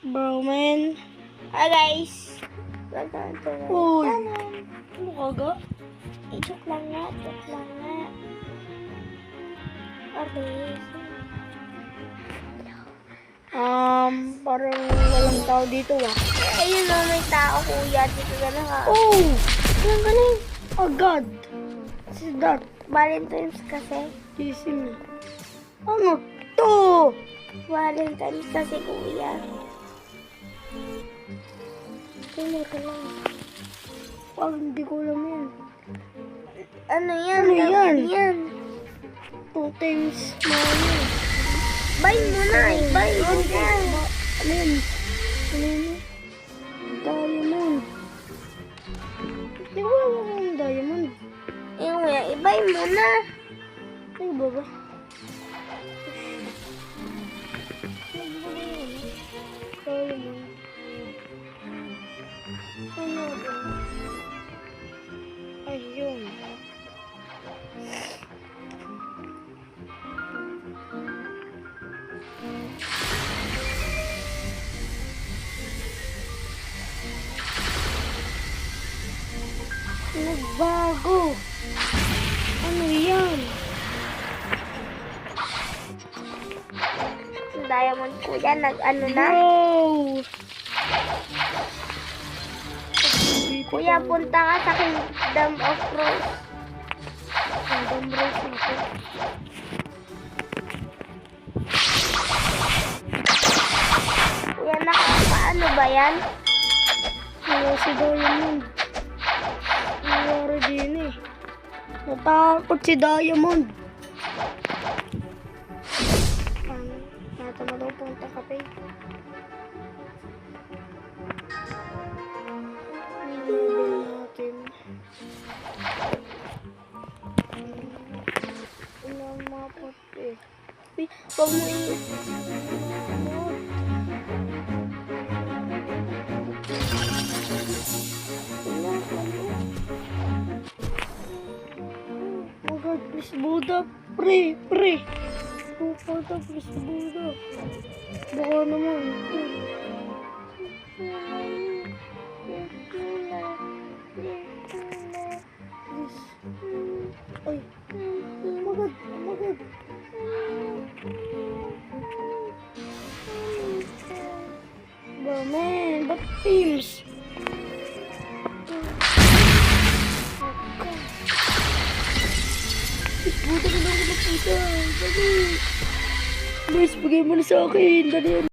Bro, man. Hi guys! Uy! Ano kaga? Joke lang nga, joke lang nga. Okay. Parang walang tao dito ah. Ayun na, may tao kuya. Dito ka na ka. Oh! Ang galing. Agad! Si that. Valentine's kasi. Gising na. Ano to? Valentine's kasi kuya. Tingnan ka lang. Parang hindi ko alam yan. Ano yan? Ano yan? Yan. 2 times money. Buy mo na. Buy mo na. Ano yun? Ano yun? Diamond. Di ko alam yung diamond. Yung kuya, i-buy mo na. Ay, baba. Diamond. Ano ba? Ayun. Nagbago. Ano yan? Yung diamond kuya, nag-ano na. Wow! Kuya, punta ka sa Kingdom of Rose. Kingdom Rose ito. Kuya, paano ba yan? Wala si Diamond. Nangyari din eh. Natakot si Diamond. Nata na daw punta kape. Ilabel natin. Ilang mapot eh. Uy, huwag mo Oh God, please Buddha. Pre. Oh Buddha, please Buddha. Baka naman. Please. Ay. Oh my God. Ba, man, ba't teams? Buta ka lang ako napunta. Dali. Please, bigay mo na sa akin. Dali.